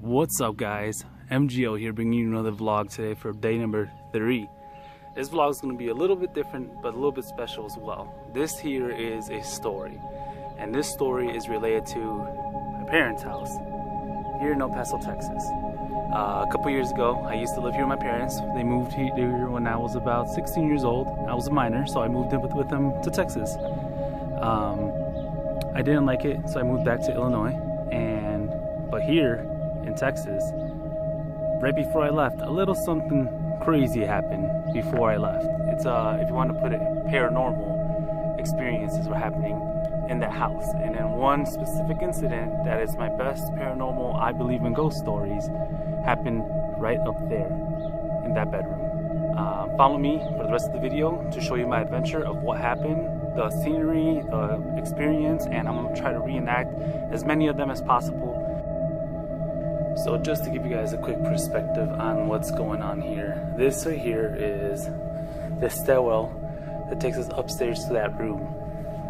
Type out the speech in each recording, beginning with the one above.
What's up guys, MGO here bringing you another vlog today for day number 3. This vlog is going to be a little bit different but a little bit special as well. This here is a story, and this story is related to my parents' house here in El Paso, Texas. A couple years ago I used to live here with my parents. They moved here when I was about 16 years old. I was a minor, so I moved in with them to Texas. I didn't like it, so I moved back to Illinois, but here in Texas, right before I left, a little something crazy happened before I left. It's if you want to put it, paranormal experiences were happening in that house. And then one specific incident that is my best paranormal, I believe in ghost stories, happened right up there in that bedroom. Follow me for the rest of the video to show you my adventure of what happened, the scenery, the experience, and I'm going to try to reenact as many of them as possible. So just to give you guys a quick perspective on what's going on here, this right here is the stairwell that takes us upstairs to that room.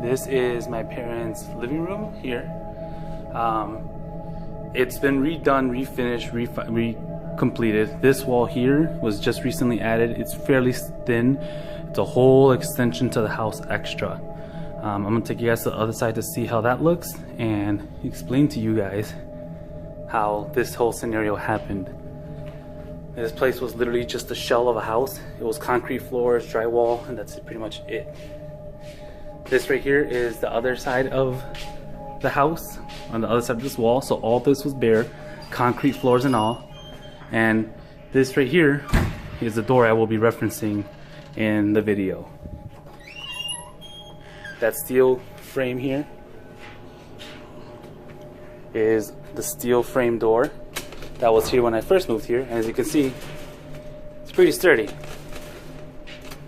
This is my parents' living room here. It's been redone, refinished, completed. This wall here was just recently added. It's fairly thin. It's a whole extension to the house extra. I'm gonna take you guys to the other side to see how that looks and explain to you guys how this whole scenario happened. This place was literally just a shell of a house. It was concrete floors, drywall, and that's pretty much it. This right here is the other side of the house, on the other side of this wall. So all this was bare, concrete floors and all. And this right here is the door I will be referencing in the video. That steel frame here is the steel frame door that was here when I first moved here. And as you can see, it's pretty sturdy.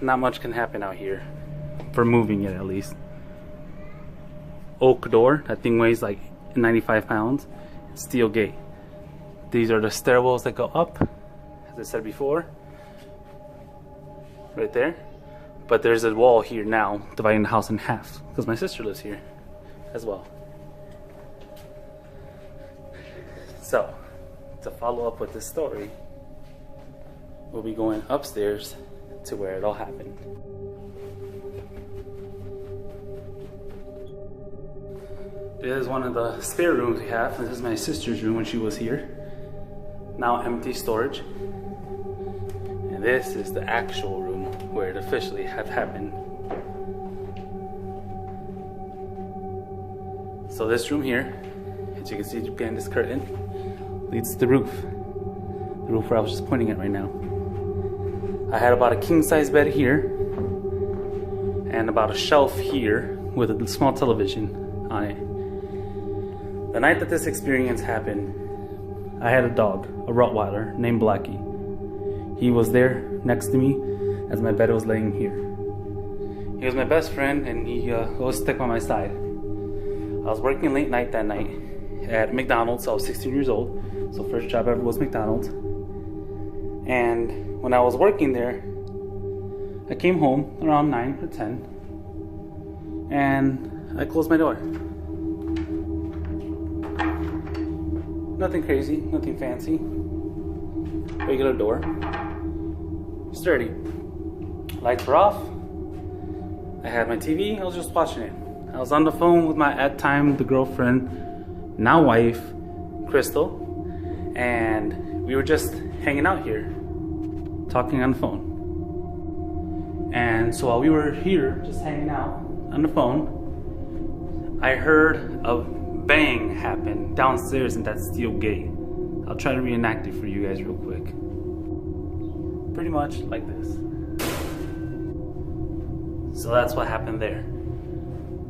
Not much can happen out here, for moving it at least. Oak door, that thing weighs like 95 pounds. Steel gate. These are the stairwells that go up, as I said before, right there. But there's a wall here now dividing the house in half because my sister lives here as well. So, to follow up with this story, we'll be going upstairs to where it all happened. This is one of the spare rooms we have. This is my sister's room when she was here. Now empty storage. And this is the actual room where it officially have happened. So this room here, as you can see behind this curtain, leads to the roof. The roof where I was just pointing at right now. I had about a king size bed here and about a shelf here with a small television on it. The night that this experience happened, I had a dog, a Rottweiler named Blackie. He was there next to me as my bed was laying here. He was my best friend, and he always stuck by my side. I was working late night that night at McDonald's. I was 16 years old, so first job ever was McDonald's. And when I was working there, I came home around 9 or 10, and I closed my door. Nothing crazy, nothing fancy. Regular door. Sturdy. Lights were off. I had my TV, I was just watching it. I was on the phone with my, at time, the girlfriend, now wife, Crystal. And we were just hanging out here, talking on the phone. And so while we were here, just hanging out on the phone, I heard a bang happen downstairs in that steel gate. I'll try to reenact it for you guys real quick. Pretty much like this. So that's what happened there.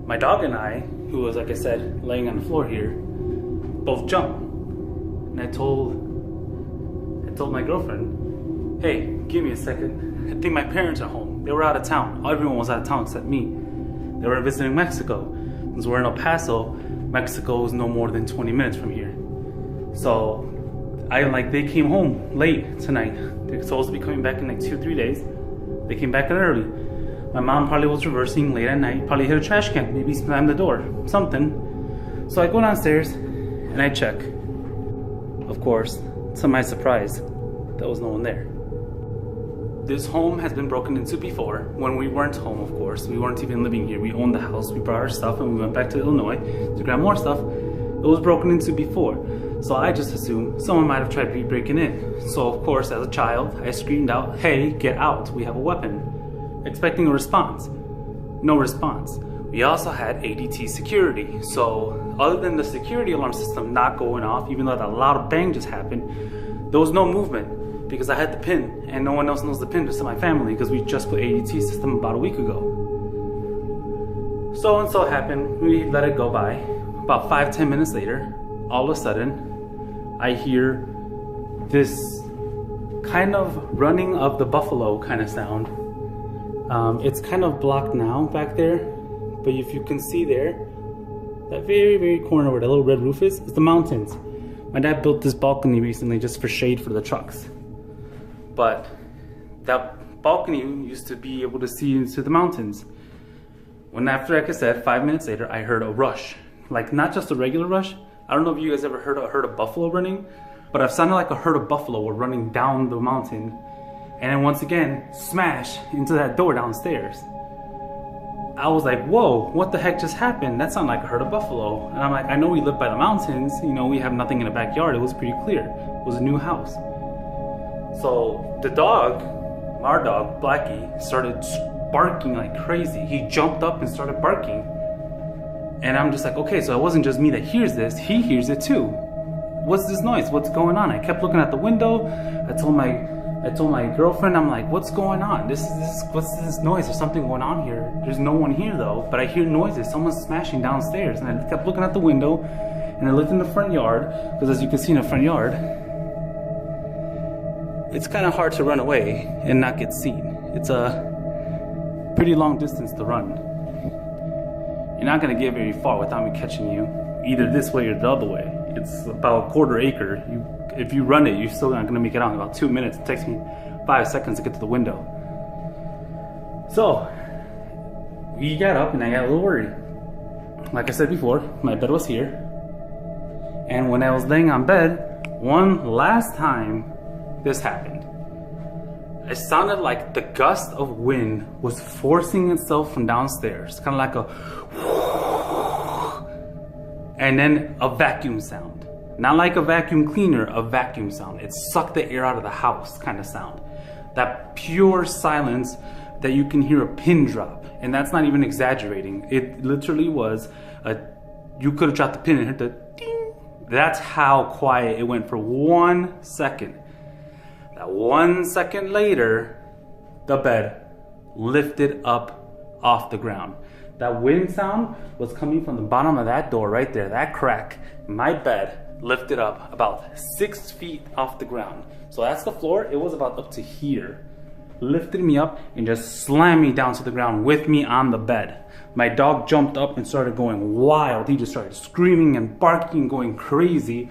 My dog and I, who was, like I said, laying on the floor here, both jumped. And I told my girlfriend, hey, give me a second. I think my parents are home. They were out of town. Everyone was out of town except me. They were visiting Mexico. Since we're in El Paso, Mexico is no more than 20 minutes from here. So they came home late tonight. They're supposed to be coming back in like 2-3 days. They came back early. My mom probably was reversing late at night, probably hit a trash can, maybe slammed the door, something. So I go downstairs and I check. A of course, to my surprise, there was no one there. This home has been broken into before, when we weren't home, of course. We weren't even living here. We owned the house. We brought our stuff and we went back to Illinois to grab more stuff. It was broken into before. So I just assumed someone might have tried to be breaking in. So of course, as a child, I screamed out, "Hey, get out, we have a weapon," expecting a response. No response. We also had ADT security. So other than the security alarm system not going off, even though that loud bang just happened, there was no movement because I had the pin and no one else knows the pin just to my family because we just put ADT system about a week ago. So and so happened, we let it go by. About 5-10 minutes later, all of a sudden, I hear this kind of running of the buffalo kind of sound. It's kind of blocked now back there, but if you can see there, that very corner where the little red roof is the mountains. My dad built this balcony recently just for shade for the trucks. But that balcony used to be able to see into the mountains. When after, like I said, 5 minutes later, I heard a rush. Like not just a regular rush. I don't know if you guys ever heard a herd of buffalo running, but I've sounded like a herd of buffalo were running down the mountain. And then once again, smash into that door downstairs. I was like, whoa, what the heck just happened? That sounded like a herd of buffalo. And I'm like, I know we live by the mountains, you know, we have nothing in the backyard. It was pretty clear. It was a new house. So the dog, our dog, Blackie, started barking like crazy. He jumped up and started barking. And I'm just like, okay, so it wasn't just me that hears this, he hears it too. What's this noise? What's going on? I kept looking at the window. I told my girlfriend, I'm like, what's going on? What's this noise? There's something going on here. There's no one here though, but I hear noises. Someone's smashing downstairs. And I kept looking at the window and I looked in the front yard, because as you can see in the front yard, it's kind of hard to run away and not get seen. It's a pretty long distance to run. You're not gonna get very far without me catching you, either this way or the other way. It's about a quarter acre. If you run it, you're still not gonna make it out in about 2 minutes. It takes me 5 seconds to get to the window. So, we got up and I got a little worried. Like I said before, my bed was here. And when I was laying on bed, one last time this happened. It sounded like the gust of wind was forcing itself from downstairs, kind of like a and then a vacuum sound. Not like a vacuum cleaner, a vacuum sound. It sucked the air out of the house kind of sound. That pure silence that you can hear a pin drop. And that's not even exaggerating. It literally was you could have dropped the pin and hit the ding. That's how quiet it went for 1 second. That 1 second later, the bed lifted up off the ground. That wind sound was coming from the bottom of that door right there, that crack. My bed lifted up about 6 feet off the ground. So that's the floor, it was about up to here. Lifted me up and just slammed me down to the ground with me on the bed. My dog jumped up and started going wild. He just started screaming and barking, going crazy.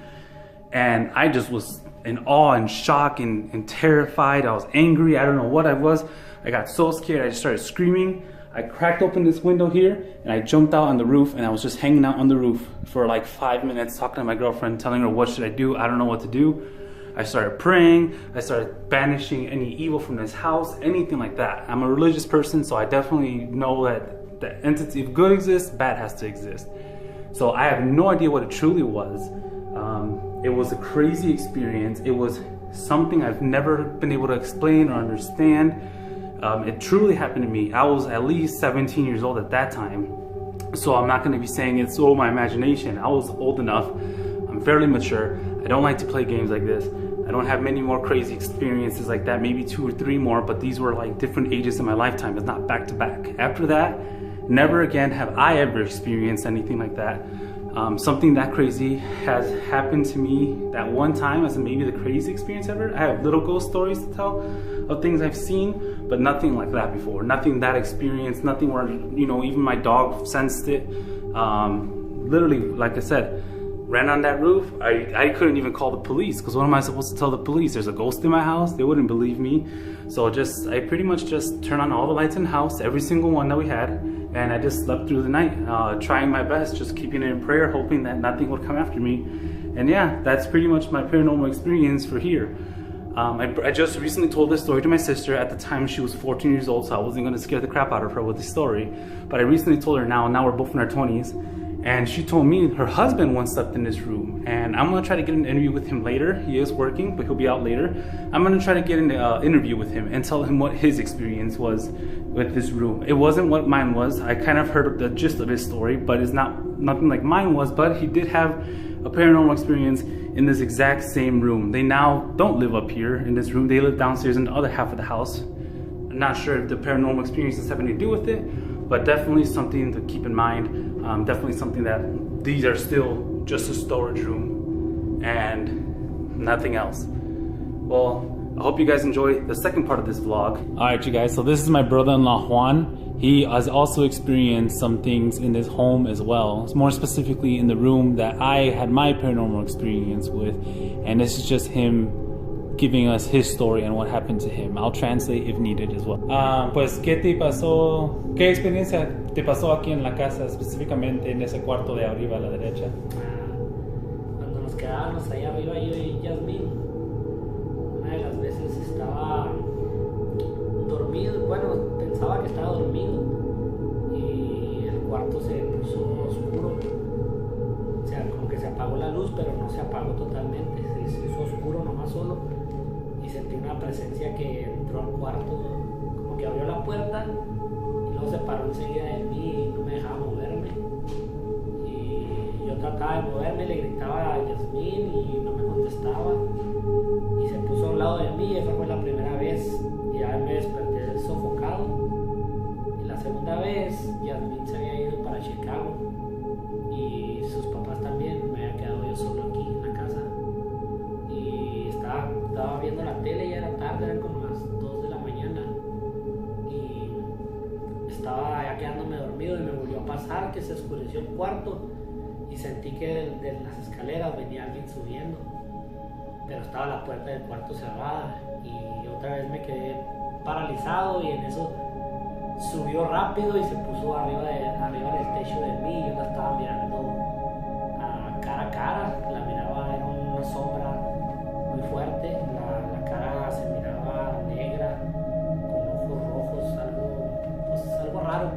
And I just was in awe and shock and terrified. I was angry, I don't know what I was. I got so scared, I just started screaming. I cracked open this window here and I jumped out on the roof, and I was just hanging out on the roof for like 5 minutes talking to my girlfriend, telling her what should I do, I don't know what to do. I started praying, I started banishing any evil from this house, anything like that. I'm a religious person, so I definitely know that the entity, if good exists, bad has to exist. So I have no idea what it truly was. It was a crazy experience. It was something I've never been able to explain or understand. It truly happened to me. I was at least 17 years old at that time. So I'm not going to be saying it's all my imagination. I was old enough. I'm fairly mature. I don't like to play games like this. I don't have many more crazy experiences like that, maybe 2 or 3 more, but these were like different ages in my lifetime. It's not back to back. After that, never again have I ever experienced anything like that. Something that crazy has happened to me that one time as maybe the craziest experience ever. I have little ghost stories to tell of things I've seen, but nothing like that before. Nothing that experienced, nothing where, you know, even my dog sensed it. Literally, like I said, ran on that roof. I couldn't even call the police, because what am I supposed to tell the police? There's a ghost in my house? They wouldn't believe me. So I pretty much just turned on all the lights in the house, every single one that we had, and I just slept through the night, trying my best, just keeping it in prayer, hoping that nothing would come after me. And yeah, that's pretty much my paranormal experience for here. I just recently told this story to my sister. At the time she was 14 years old, so I wasn't gonna scare the crap out of her with this story. But I recently told her now we're both in our 20s. And she told me her husband once slept in this room. And I'm gonna try to get an interview with him later. He is working, but he'll be out later. I'm gonna try to get an interview with him and tell him what his experience was with this room. It wasn't what mine was. I kind of heard the gist of his story, but it's nothing like mine was. But he did have a paranormal experience in this exact same room. They now don't live up here in this room. They live downstairs in the other half of the house. I'm not sure if the paranormal experiences have anything to do with it, but definitely something to keep in mind. Definitely something that these are still just a storage room and nothing else. Well, I hope you guys enjoy the second part of this vlog. All right, you guys, so this is my brother-in-law, Juan. He has also experienced some things in this home as well. More specifically in the room that I had my paranormal experience with. And this is just him giving us his story and what happened to him. I'll translate if needed as well. Pues, ¿qué te pasó? ¿Qué experiencia te pasó aquí en la casa, específicamente en ese cuarto de arriba a la derecha? Cuando nos quedábamos ahí arriba, yo y Yasmín, una de las veces estaba dormido, bueno, pensaba que estaba dormido y el cuarto se puso oscuro. O sea, como que se apagó la luz, pero no se apagó totalmente, se hizo oscuro nomás solo. Y sentí una presencia que entró al cuarto, como que abrió la puerta y luego se paró enseguida de mí y no me dejaba moverme. Y yo trataba de moverme, le gritaba a Yasmín y no me contestaba. Y se puso a un lado de mí, esa fue la primera vez. Y ya me desperté sofocado. Y la segunda vez, Yasmín se había ido para Chicago. Y sus papás también, me había quedado yo solo aquí en la casa. Y estaba viendo la tele, ya era tarde, eran como las 2 de la mañana. Y estaba ya quedándome dormido y me volvió a pasar que se oscureció el cuarto. Y sentí que de las escaleras venía alguien subiendo. Pero estaba la puerta del cuarto cerrada. Y otra vez me quedé paralizado y en eso subió rápido y se puso arriba del techo de mí. Yo la estaba mirando cara a cara, la miraba, era una sombra muy fuerte, la cara se miraba negra, con ojos rojos, algo raro.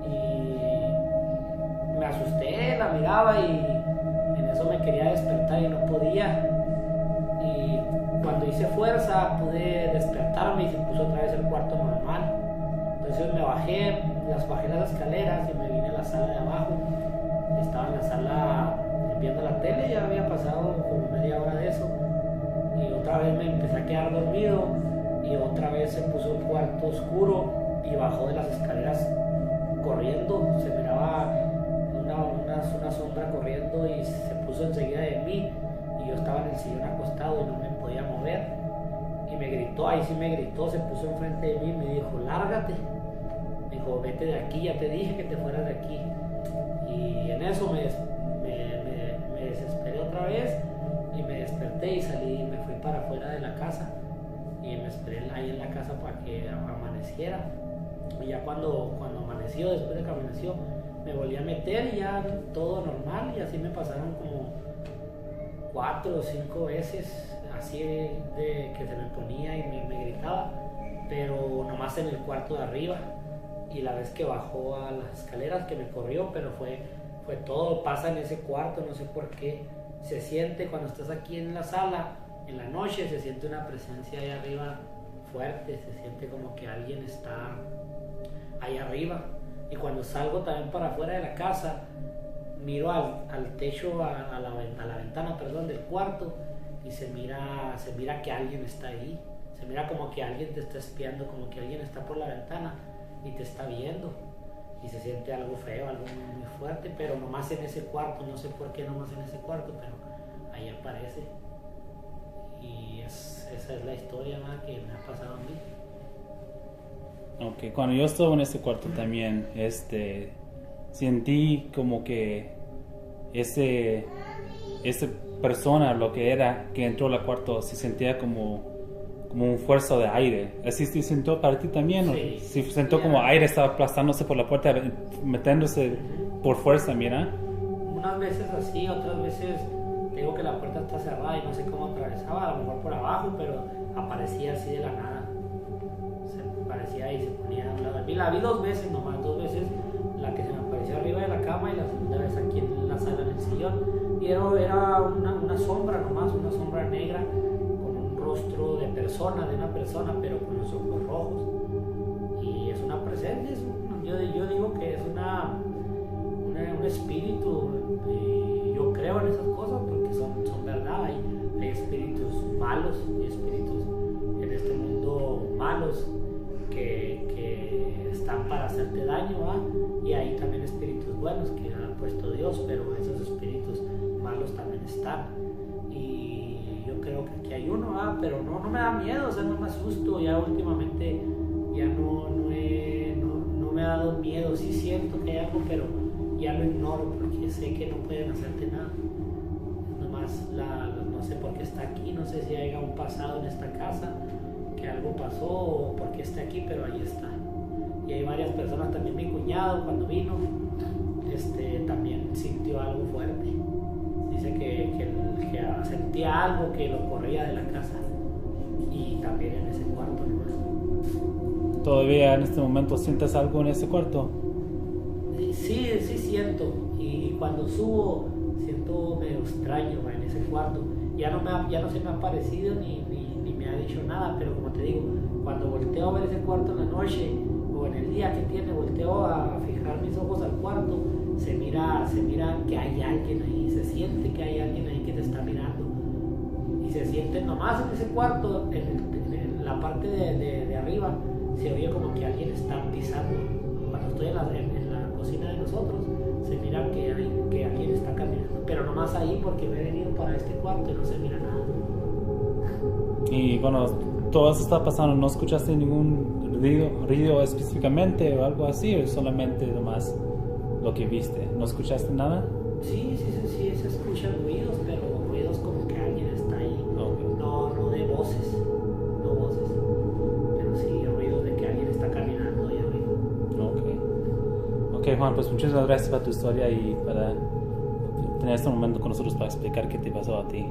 Y me asusté, la miraba y en eso me quería despertar y no podía. Y cuando hice fuerza pude despertarme y se puso otra vez el cuarto normal. Entonces me bajé las escaleras y me vine a la sala de abajo. Estaba en la sala viendo la tele, ya había pasado como media hora de eso. Y otra vez me empecé a quedar dormido y otra vez se puso el cuarto oscuro y bajó de las escaleras corriendo. Se miraba una sombra corriendo y se puso enseguida de mí. Y yo estaba en el sillón acostado y no me podía mover. Y me gritó, ahí sí me gritó, se puso enfrente de mí y me dijo, lárgate. Me dijo, vete de aquí, ya te dije que te fueras de aquí. Y en eso me desesperé otra vez y me desperté y salí y me fui para afuera de la casa. Y me esperé ahí en la casa para que amaneciera. Y ya cuando amaneció, después de que amaneció, me volví a meter y ya todo normal. Y así me pasaron como 4 o 5 veces. Así de que se me ponía y me gritaba, pero nomás en el cuarto de arriba. Y la vez que bajó a las escaleras que me corrió, pero fue todo, pasa en ese cuarto, no sé por qué. Se siente cuando estás aquí en la sala, en la noche se siente una presencia ahí arriba fuerte, se siente como que alguien está ahí arriba. Y cuando salgo también para afuera de la casa, miro al techo, a la ventana, perdón, del cuarto. Y se mira que alguien está ahí, se mira como que alguien te está espiando, como que alguien está por la ventana y te está viendo. Y se siente algo feo, algo muy fuerte, pero nomás en ese cuarto, no sé por qué nomás en ese cuarto, pero ahí aparece. Y esa es la historia, ¿no?, que me ha pasado a mí. Ok, cuando yo estuve en este cuarto también, sentí como que esa persona, lo que era, que entró al cuarto, se sentía como un fuerza de aire. ¿Así se sintió para ti también? Sí. ¿Se sintió como aire estaba aplastándose por la puerta, metiéndose por fuerza, mira? Unas veces así, otras veces Te digo que la puerta está cerrada y no sé cómo atravesaba, a lo mejor por abajo, pero aparecía así de la nada. Se aparecía y se ponía a un lado de mí. La vi 2 veces nomás, 2 veces, la que se me apareció arriba de la cama y la segunda vez aquí en la sala, en el sillón. Y era una sombra nomás, una sombra negra, con un rostro de persona, de una persona, pero con los ojos rojos. Y es una presencia, yo digo que es un espíritu, y yo creo en esas cosas porque son verdad. Hay espíritus malos, hay espíritus en este mundo malos que están para hacerte daño, y hay también espíritus buenos que ha puesto Dios, pero esos espíritus malos también están. Y yo creo que aquí hay uno, pero no me da miedo, o sea, no me asusto. Ya últimamente ya no me ha dado miedo. Sí siento que hay algo, pero ya lo ignoro porque sé que no pueden hacerte nada. Nomás no sé por qué está aquí, no sé si haya un pasado en esta casa, que algo pasó o por qué está aquí, pero ahí está. Y hay varias personas, también mi cuñado cuando vino, también sintió algo fuerte. Dice que sentía algo que lo corría de la casa, y también en ese cuarto nomás. ¿Todavía en este momento sientes algo en ese cuarto? Sí siento, y cuando subo siento medio extraño en ese cuarto. Ya no se me ha aparecido ni me ha dicho nada, pero como te digo, cuando volteo a ver ese cuarto en la noche o en el día que tiene, volteo a fijar mis ojos al cuarto, se mira que hay alguien ahí, se siente que hay alguien ahí que te está mirando, y se siente nomás en ese cuarto, en la parte de arriba, se oye como que alguien está pisando. Cuando estoy en la cocina de nosotros, se mira que alguien está caminando, pero nomás ahí porque me he venido para este cuarto y no se mira nada. Y cuando todo eso está pasando, ¿no escuchaste ningún ruido específicamente o algo así, o solamente nomás lo que viste? ¿No escuchaste nada? Sí, se escuchan ruidos, pero ruidos como que alguien está ahí. Okay. No de voces, pero sí ruidos de que alguien está caminando ahí arriba. Ok, Juan, pues muchas gracias por tu historia y para tener este momento con nosotros para explicar qué te pasó a ti.